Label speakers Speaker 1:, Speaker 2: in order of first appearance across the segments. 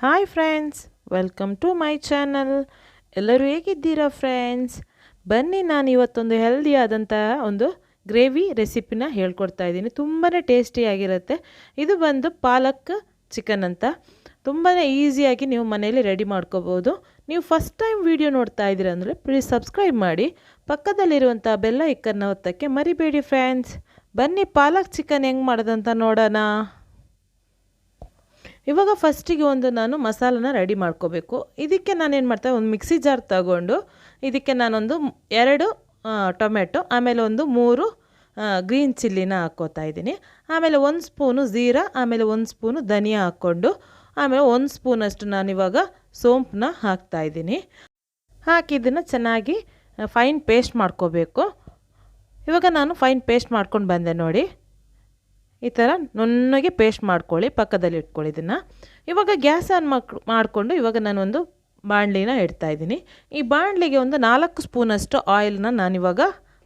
Speaker 1: Hi friends, welcome to my channel. ಎಲ್ಲರೂ ಹೇಗಿದ್ದೀರಾ friends? ಬನ್ನಿ, ನಾನು ಇವತ್ತೊಂದು ಹೆಲ್ದಿಯಾದಂಥ ಒಂದು ಗ್ರೇವಿ ರೆಸಿಪಿನ ಹೇಳ್ಕೊಡ್ತಾ ಇದ್ದೀನಿ. ತುಂಬಾ ಟೇಸ್ಟಿಯಾಗಿರುತ್ತೆ. ಇದು ಬಂದು ಪಾಲಕ್ ಚಿಕನ್ ಅಂತ. ತುಂಬಾ ಈಸಿಯಾಗಿ ನೀವು ಮನೆಯಲ್ಲಿ ರೆಡಿ ಮಾಡ್ಕೋಬೋದು. ನೀವು ಫಸ್ಟ್ ಟೈಮ್ ವಿಡಿಯೋ ನೋಡ್ತಾ ಇದ್ದೀರಾ ಅಂದರೆ ಪ್ಲೀಸ್ ಸಬ್ಸ್ಕ್ರೈಬ್ ಮಾಡಿ. ಪಕ್ಕದಲ್ಲಿರುವಂಥ ಬೆಲ್ಲ ಐಕನ್ನ ಒತ್ತಕ್ಕೆ ಮರಿಬೇಡಿ ಫ್ರೆಂಡ್ಸ್. ಬನ್ನಿ, ಪಾಲಕ್ ಚಿಕನ್ ಹೆಂಗೆ ಮಾಡೋದಂತ ನೋಡೋಣ. ಇವಾಗ ಫಸ್ಟಿಗೆ ನಾನು ಮಸಾಲನ ರೆಡಿ ಮಾಡ್ಕೋಬೇಕು. ಇದಕ್ಕೆ ನಾನೇನು ಮಾಡ್ತಾ, ಒಂದು ಮಿಕ್ಸಿ ಜಾರ್ ತಗೊಂಡು ಇದಕ್ಕೆ ನಾನೊಂದು 2 ಟೊಮೆಟೊ, ಆಮೇಲೆ ಒಂದು 3 ಗ್ರೀನ್ ಚಿಲ್ಲಿನ ಹಾಕ್ಕೋತಾ ಇದ್ದೀನಿ. ಆಮೇಲೆ 1 ಸ್ಪೂನು ಜೀರಾ, ಆಮೇಲೆ 1 ಸ್ಪೂನು ಧನಿಯಾ ಹಾಕ್ಕೊಂಡು, ಆಮೇಲೆ 1 ಸ್ಪೂನಷ್ಟು ನಾನಿವಾಗ ಸೋಂಪನ್ನ ಹಾಕ್ತಾಯಿದ್ದೀನಿ. ಹಾಕಿ ಇದನ್ನು ಚೆನ್ನಾಗಿ ಫೈನ್ ಪೇಸ್ಟ್ ಮಾಡ್ಕೋಬೇಕು. ಇವಾಗ ನಾನು ಫೈನ್ ಪೇಸ್ಟ್ ಮಾಡ್ಕೊಂಡು ಬಂದೆ ನೋಡಿ. ಈ ಥರ ನುಣ್ಣಗೆ ಪೇಸ್ಟ್ ಮಾಡ್ಕೊಳ್ಳಿ, ಪಕ್ಕದಲ್ಲಿ ಇಟ್ಕೊಳ್ಳಿ ಇದನ್ನು. ಇವಾಗ ಗ್ಯಾಸ್ ಆನ್ ಮಾಡಿಕೊಂಡು ಇವಾಗ ನಾನೊಂದು ಬಾಣಲಿನ ಇಡ್ತಾಯಿದ್ದೀನಿ. ಈ ಬಾಣಲಿಗೆ ಒಂದು 4 ಸ್ಪೂನಷ್ಟು ಆಯಿಲ್ನ ನಾನಿವಾಗ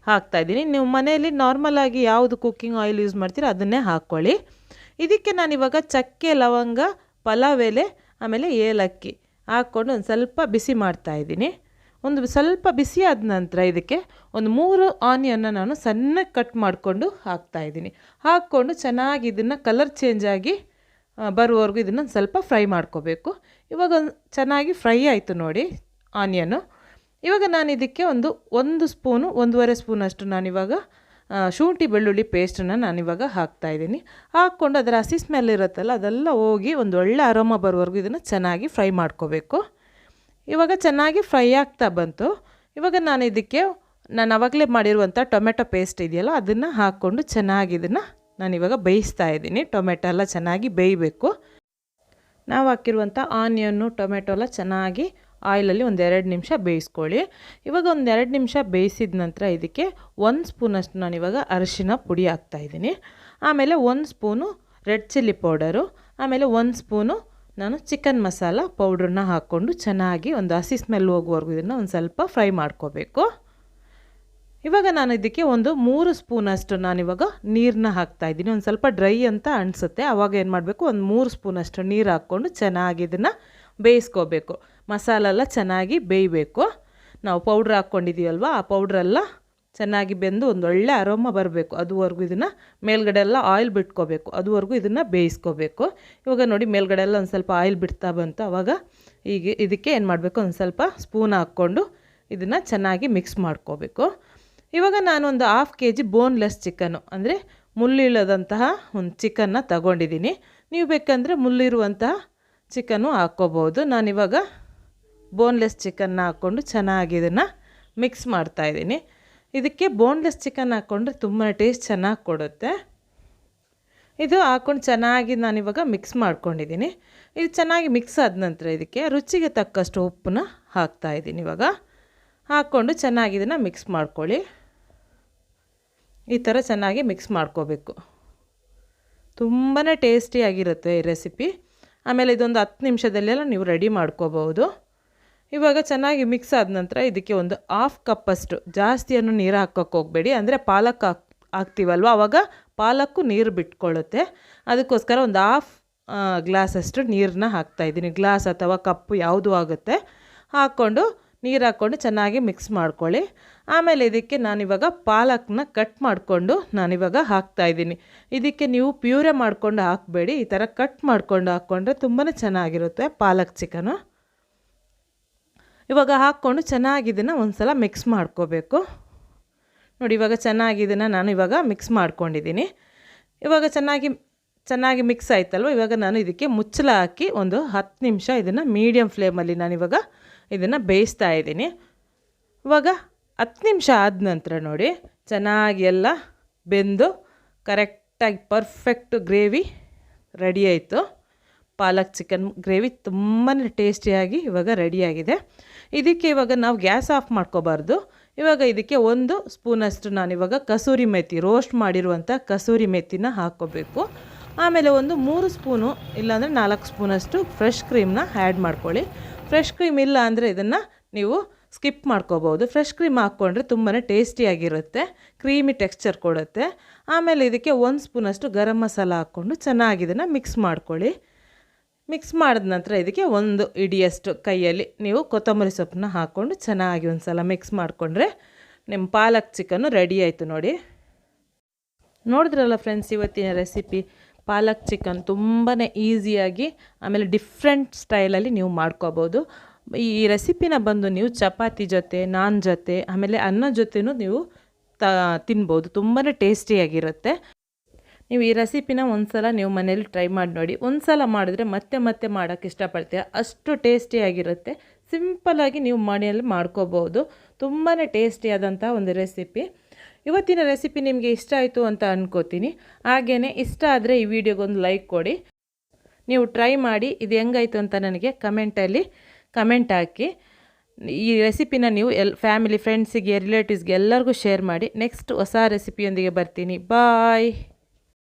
Speaker 1: ಹಾಕ್ತಾಯಿದ್ದೀನಿ. ನೀವು ಮನೆಯಲ್ಲಿ ನಾರ್ಮಲಾಗಿ ಯಾವುದು ಕುಕ್ಕಿಂಗ್ ಆಯಿಲ್ ಯೂಸ್ ಮಾಡ್ತೀರೋ ಅದನ್ನೇ ಹಾಕ್ಕೊಳ್ಳಿ. ಇದಕ್ಕೆ ನಾನಿವಾಗ ಚಕ್ಕೆ, ಲವಂಗ, ಪಲಾವ್ ಎಲೆ, ಆಮೇಲೆ ಏಲಕ್ಕಿ ಹಾಕ್ಕೊಂಡು ಒಂದು ಸ್ವಲ್ಪ ಬಿಸಿ ಮಾಡ್ತಾಯಿದ್ದೀನಿ. ಒಂದು ಸ್ವಲ್ಪ ಬಿಸಿ ಆದ ನಂತರ ಇದಕ್ಕೆ ಒಂದು 3 ಆನಿಯನ್ನ ನಾನು ಸಣ್ಣಗೆ ಕಟ್ ಮಾಡಿಕೊಂಡು ಹಾಕ್ತಾಯಿದ್ದೀನಿ. ಹಾಕ್ಕೊಂಡು ಚೆನ್ನಾಗಿ ಇದನ್ನು ಕಲರ್ ಚೇಂಜ್ ಆಗಿ ಬರುವವರೆಗೂ ಇದನ್ನು ಸ್ವಲ್ಪ ಫ್ರೈ ಮಾಡ್ಕೋಬೇಕು. ಇವಾಗ ಚೆನ್ನಾಗಿ ಫ್ರೈ ಆಯಿತು ನೋಡಿ ಆನಿಯನು. ಇವಾಗ ನಾನು ಇದಕ್ಕೆ ಒಂದು ಸ್ಪೂನು, 1.5 ಸ್ಪೂನಷ್ಟು ನಾನಿವಾಗ ಶುಂಠಿ ಬೆಳ್ಳುಳ್ಳಿ ಪೇಸ್ಟನ್ನು ನಾನಿವಾಗ ಹಾಕ್ತಾಯಿದ್ದೀನಿ. ಹಾಕ್ಕೊಂಡು ಅದರ ಹಸಿ ಸ್ಮೆಲ್ ಇರುತ್ತಲ್ಲ ಅದೆಲ್ಲ ಹೋಗಿ ಒಂದು ಒಳ್ಳೆ ಅರೋಮ ಬರುವವರೆಗೂ ಇದನ್ನು ಚೆನ್ನಾಗಿ ಫ್ರೈ ಮಾಡ್ಕೋಬೇಕು. ಇವಾಗ ಚೆನ್ನಾಗಿ ಫ್ರೈ ಆಗ್ತಾ ಬಂತು. ಇವಾಗ ನಾನು ಇದಕ್ಕೆ ಆವಾಗಲೇ ಮಾಡಿರುವಂಥ ಟೊಮೆಟೊ ಪೇಸ್ಟ್ ಇದೆಯಲ್ಲ ಅದನ್ನು ಹಾಕ್ಕೊಂಡು ಚೆನ್ನಾಗಿ ಇದನ್ನು ನಾನಿವಾಗ ಬೇಯಿಸ್ತಾ ಇದ್ದೀನಿ. ಟೊಮೆಟೊ ಎಲ್ಲ ಚೆನ್ನಾಗಿ ಬೇಯಬೇಕು. ನಾವು ಹಾಕಿರುವಂಥ ಆನಿಯನ್ನು, ಟೊಮೆಟೊ ಎಲ್ಲ ಚೆನ್ನಾಗಿ ಆಯಿಲಲ್ಲಿ 1-2 ನಿಮಿಷ ಬೇಯಿಸ್ಕೊಳ್ಳಿ. ಇವಾಗ 1-2 ನಿಮಿಷ ಬೇಯಿಸಿದ ನಂತರ ಇದಕ್ಕೆ 1 ಸ್ಪೂನಷ್ಟು ನಾನಿವಾಗ ಅರಿಶಿನ ಪುಡಿ ಹಾಕ್ತಾಯಿದ್ದೀನಿ. ಆಮೇಲೆ 1 ಸ್ಪೂನು ರೆಡ್ ಚಿಲ್ಲಿ ಪೌಡರು, ಆಮೇಲೆ 1 ಸ್ಪೂನು ನಾನು ಚಿಕನ್ ಮಸಾಲ ಪೌಡ್ರನ್ನ ಹಾಕ್ಕೊಂಡು ಚೆನ್ನಾಗಿ ಒಂದು ಹಸಿ ಸ್ಮೆಲ್ ಹೋಗುವವರೆಗೂ ಇದನ್ನು ಒಂದು ಸ್ವಲ್ಪ ಫ್ರೈ ಮಾಡ್ಕೋಬೇಕು. ಇವಾಗ ನಾನು ಇದಕ್ಕೆ 3 ಸ್ಪೂನಷ್ಟು ನಾನಿವಾಗ ನೀರನ್ನ ಹಾಕ್ತಾಯಿದ್ದೀನಿ. ಒಂದು ಸ್ವಲ್ಪ ಡ್ರೈ ಅಂತ ಅನಿಸುತ್ತೆ. ಆವಾಗ ಏನು ಮಾಡಬೇಕು, 3 ಸ್ಪೂನಷ್ಟು ನೀರು ಹಾಕ್ಕೊಂಡು ಚೆನ್ನಾಗಿ ಇದನ್ನು ಬೇಯಿಸ್ಕೋಬೇಕು. ಮಸಾಲ ಎಲ್ಲ ಚೆನ್ನಾಗಿ ಬೇಯಬೇಕು. ನಾವು ಪೌಡ್ರ್ ಹಾಕ್ಕೊಂಡಿದ್ದೀವಲ್ವ, ಆ ಪೌಡ್ರೆಲ್ಲ ಚೆನ್ನಾಗಿ ಬೆಂದು ಒಂದು ಒಳ್ಳೆ ಅರೋಮ ಬರಬೇಕು. ಅದುವರೆಗೂ ಇದನ್ನು ಮೇಲ್ಗಡೆ ಎಲ್ಲ ಆಯಿಲ್ ಬಿಟ್ಕೋಬೇಕು. ಅದುವರೆಗೂ ಇದನ್ನು ಬೇಯಿಸ್ಕೋಬೇಕು. ಇವಾಗ ನೋಡಿ ಮೇಲ್ಗಡೆ ಎಲ್ಲ ಒಂದು ಸ್ವಲ್ಪ ಆಯಿಲ್ ಬಿಡ್ತಾ ಬಂತು. ಆವಾಗ ಈಗ ಇದಕ್ಕೆ ಏನು ಮಾಡಬೇಕು, ಒಂದು ಸ್ವಲ್ಪ ಸ್ಪೂನ್ ಹಾಕ್ಕೊಂಡು ಇದನ್ನು ಚೆನ್ನಾಗಿ ಮಿಕ್ಸ್ ಮಾಡ್ಕೋಬೇಕು. ಇವಾಗ ನಾನೊಂದು 1/2 kg ಬೋನ್ಲೆಸ್ ಚಿಕನ್ನು, ಅಂದರೆ ಮುಳ್ಳಿಲ್ಲದಂತಹ ಒಂದು ಚಿಕನ್ನ ತಗೊಂಡಿದ್ದೀನಿ. ನೀವು ಬೇಕಂದರೆ ಮುಳ್ಳಿರುವಂತಹ ಚಿಕನ್ನು ಹಾಕ್ಕೋಬೋದು. ನಾನಿವಾಗ ಬೋನ್ಲೆಸ್ ಚಿಕನ್ನ ಹಾಕ್ಕೊಂಡು ಚೆನ್ನಾಗಿ ಇದನ್ನು ಮಿಕ್ಸ್ ಮಾಡ್ತಾಯಿದ್ದೀನಿ. ಇದಕ್ಕೆ ಬೋನ್ಲೆಸ್ ಚಿಕನ್ ಹಾಕ್ಕೊಂಡ್ರೆ ತುಂಬಾ ಟೇಸ್ಟ್ ಚೆನ್ನಾಗಿ ಕೊಡುತ್ತೆ. ಇದು ಹಾಕ್ಕೊಂಡು ಚೆನ್ನಾಗಿ ನಾನಿವಾಗ ಮಿಕ್ಸ್ ಮಾಡ್ಕೊಂಡಿದ್ದೀನಿ. ಇದು ಚೆನ್ನಾಗಿ ಮಿಕ್ಸ್ ಆದ ನಂತರ ಇದಕ್ಕೆ ರುಚಿಗೆ ತಕ್ಕಷ್ಟು ಉಪ್ಪನ್ನ ಹಾಕ್ತಾಯಿದ್ದೀನಿ. ಇವಾಗ ಹಾಕ್ಕೊಂಡು ಚೆನ್ನಾಗಿ ಇದನ್ನು ಮಿಕ್ಸ್ ಮಾಡ್ಕೊಳ್ಳಿ. ಈ ಥರ ಚೆನ್ನಾಗಿ ಮಿಕ್ಸ್ ಮಾಡ್ಕೋಬೇಕು. ತುಂಬಾ ಟೇಸ್ಟಿಯಾಗಿರುತ್ತೆ ಈ ರೆಸಿಪಿ. ಆಮೇಲೆ ಇದೊಂದು 10 ನಿಮಿಷದಲ್ಲೆಲ್ಲ ನೀವು ರೆಡಿ ಮಾಡ್ಕೋಬೋದು. ಇವಾಗ ಚೆನ್ನಾಗಿ ಮಿಕ್ಸ್ ಆದ ನಂತರ ಇದಕ್ಕೆ ಒಂದು 1/2 ಕಪ್ಪಷ್ಟು, ಜಾಸ್ತಿಯನ್ನು ನೀರು ಹಾಕೋಕ್ಕೆ ಹೋಗಬೇಡಿ. ಅಂದರೆ ಪಾಲಕ್ ಹಾಕ್ತೀವಲ್ವ, ಆವಾಗ ಪಾಲಕ್ಕು ನೀರು ಬಿಟ್ಕೊಳ್ಳುತ್ತೆ. ಅದಕ್ಕೋಸ್ಕರ ಒಂದು 1/2 ಗ್ಲಾಸಷ್ಟು ನೀರನ್ನ ಹಾಕ್ತಾಯಿದ್ದೀನಿ. ಗ್ಲಾಸ್ ಅಥವಾ ಕಪ್ಪು ಯಾವುದು ಆಗುತ್ತೆ. ಹಾಕ್ಕೊಂಡು ನೀರು ಹಾಕ್ಕೊಂಡು ಚೆನ್ನಾಗಿ ಮಿಕ್ಸ್ ಮಾಡ್ಕೊಳ್ಳಿ. ಆಮೇಲೆ ಇದಕ್ಕೆ ನಾನಿವಾಗ ಪಾಲಕ್ನ ಕಟ್ ಮಾಡಿಕೊಂಡು ನಾನಿವಾಗ ಹಾಕ್ತಾಯಿದ್ದೀನಿ. ಇದಕ್ಕೆ ನೀವು ಪ್ಯೂರೆ ಮಾಡ್ಕೊಂಡು ಹಾಕಬೇಡಿ. ಈ ಥರ ಕಟ್ ಮಾಡ್ಕೊಂಡು ಹಾಕ್ಕೊಂಡ್ರೆ ತುಂಬಾ ಚೆನ್ನಾಗಿರುತ್ತೆ ಪಾಲಕ್ ಚಿಕನು. ಇವಾಗ ಹಾಕ್ಕೊಂಡು ಚೆನ್ನಾಗಿ ಇದನ್ನು ಒಂದು ಸಲ ಮಿಕ್ಸ್ ಮಾಡ್ಕೋಬೇಕು. ನೋಡಿ, ಇವಾಗ ಚೆನ್ನಾಗಿ ಇದನ್ನು ನಾನು ಇವಾಗ ಮಿಕ್ಸ್ ಮಾಡ್ಕೊಂಡಿದ್ದೀನಿ. ಇವಾಗ ಚೆನ್ನಾಗಿ ಮಿಕ್ಸ್ ಆಯ್ತಲ್ವ. ಇವಾಗ ನಾನು ಇದಕ್ಕೆ ಮುಚ್ಚಳ ಹಾಕಿ ಒಂದು 10 ನಿಮಿಷ ಇದನ್ನು ಮೀಡಿಯಮ್ ಫ್ಲೇಮಲ್ಲಿ ನಾನಿವಾಗ ಇದನ್ನು ಬೇಯಿಸ್ತಾ ಇದ್ದೀನಿ. ಇವಾಗ 10 ನಿಮಿಷ ಆದ ನಂತರ ನೋಡಿ ಚೆನ್ನಾಗಿ ಎಲ್ಲ ಬೆಂದು ಕರೆಕ್ಟಾಗಿ ಪರ್ಫೆಕ್ಟ್ ಗ್ರೇವಿ ರೆಡಿ ಆಯಿತು. ಪಾಲಕ್ ಚಿಕನ್ ಗ್ರೇವಿ ತುಂಬಾ ಟೇಸ್ಟಿಯಾಗಿ ಇವಾಗ ರೆಡಿಯಾಗಿದೆ. ಇದಕ್ಕೆ ಇವಾಗ ನಾವು ಗ್ಯಾಸ್ ಆಫ್ ಮಾಡ್ಕೋಬಾರ್ದು. ಇವಾಗ ಇದಕ್ಕೆ 1 ಸ್ಪೂನಷ್ಟು ನಾನಿವಾಗ ಕಸೂರಿ ಮೆಥಿ, ರೋಸ್ಟ್ ಮಾಡಿರುವಂಥ ಕಸೂರಿ ಮೆಥಿನ ಹಾಕ್ಕೋಬೇಕು. ಆಮೇಲೆ 3 ಸ್ಪೂನು ಇಲ್ಲಾಂದರೆ 4 ಸ್ಪೂನಷ್ಟು ಫ್ರೆಶ್ ಕ್ರೀಮ್ನ ಆ್ಯಡ್ ಮಾಡ್ಕೊಳ್ಳಿ. ಫ್ರೆಶ್ ಕ್ರೀಮ್ ಇಲ್ಲ ಅಂದರೆ ಇದನ್ನು ನೀವು ಸ್ಕಿಪ್ ಮಾಡ್ಕೋಬೋದು. ಫ್ರೆಶ್ ಕ್ರೀಮ್ ಹಾಕ್ಕೊಂಡ್ರೆ ತುಂಬಾ ಟೇಸ್ಟಿಯಾಗಿರುತ್ತೆ, ಕ್ರೀಮಿ ಟೆಕ್ಸ್ಚರ್ ಕೊಡುತ್ತೆ. ಆಮೇಲೆ ಇದಕ್ಕೆ 1 ಸ್ಪೂನಷ್ಟು ಗರಂ ಮಸಾಲ ಹಾಕ್ಕೊಂಡು ಚೆನ್ನಾಗಿ ಇದನ್ನು ಮಿಕ್ಸ್ ಮಾಡ್ಕೊಳ್ಳಿ. ಮಿಕ್ಸ್ ಮಾಡಿದ ನಂತರ ಇದಕ್ಕೆ ಒಂದು ಇಡಿಯಷ್ಟು ಕೈಯಲ್ಲಿ ನೀವು ಕೊತ್ತಂಬರಿ ಸೊಪ್ಪನ್ನ ಹಾಕ್ಕೊಂಡು ಚೆನ್ನಾಗಿ ಒಂದು ಸಲ ಮಿಕ್ಸ್ ಮಾಡಿಕೊಂಡ್ರೆ ನಿಮ್ಮ ಪಾಲಕ್ ಚಿಕನ್ನು ರೆಡಿ ಆಯಿತು ನೋಡಿ. ನೋಡಿದ್ರಲ್ಲ ಫ್ರೆಂಡ್ಸ್, ಇವತ್ತಿನ ರೆಸಿಪಿ ಪಾಲಕ್ ಚಿಕನ್ ತುಂಬಾ ಈಸಿಯಾಗಿ ಆಮೇಲೆ ಡಿಫ್ರೆಂಟ್ ಸ್ಟೈಲಲ್ಲಿ ನೀವು ಮಾಡ್ಕೋಬೋದು. ಈ ರೆಸಿಪಿನ ಬಂದು ನೀವು ಚಪಾತಿ ಜೊತೆ, ನಾನ್ ಜೊತೆ, ಆಮೇಲೆ ಅನ್ನ ಜೊತೆನೂ ನೀವು ತಿನ್ಬೋದು. ತುಂಬಾ ಟೇಸ್ಟಿಯಾಗಿರುತ್ತೆ. ನೀವು ಈ ರೆಸಿಪಿನ ಒಂದು ಸಲ ನೀವು ಮನೇಲಿ ಟ್ರೈ ಮಾಡಿ ನೋಡಿ. ಒಂದು ಸಲ ಮಾಡಿದ್ರೆ ಮತ್ತೆ ಮತ್ತೆ ಮಾಡೋಕ್ಕೆ ಇಷ್ಟಪಡ್ತೀರ, ಅಷ್ಟು ಟೇಸ್ಟಿಯಾಗಿರುತ್ತೆ. ಸಿಂಪಲ್ಲಾಗಿ ನೀವು ಮನೆಯಲ್ಲಿ ಮಾಡ್ಕೋಬೋದು. ತುಂಬಾ ಟೇಸ್ಟಿಯಾದಂಥ ಒಂದು ರೆಸಿಪಿ. ಇವತ್ತಿನ ರೆಸಿಪಿ ನಿಮಗೆ ಇಷ್ಟ ಆಯಿತು ಅಂತ ಅಂದ್ಕೋತೀನಿ. ಹಾಗೆಯೇ ಇಷ್ಟ ಆದರೆ ಈ ವಿಡಿಯೋಗೊಂದು ಲೈಕ್ ಕೊಡಿ. ನೀವು ಟ್ರೈ ಮಾಡಿ ಇದು ಹೆಂಗಾಯಿತು ಅಂತ ನನಗೆ ಕಮೆಂಟಲ್ಲಿ ಕಮೆಂಟ್ ಹಾಕಿ. ಈ ರೆಸಿಪಿನ ನೀವು ಫ್ಯಾಮಿಲಿ, ಫ್ರೆಂಡ್ಸಿಗೆ, ರಿಲೇಟಿವ್ಸ್ಗೆ ಎಲ್ಲರಿಗೂ ಶೇರ್ ಮಾಡಿ. ನೆಕ್ಸ್ಟ್ ಹೊಸ ರೆಸಿಪಿಯೊಂದಿಗೆ ಬರ್ತೀನಿ. ಬಾಯ್.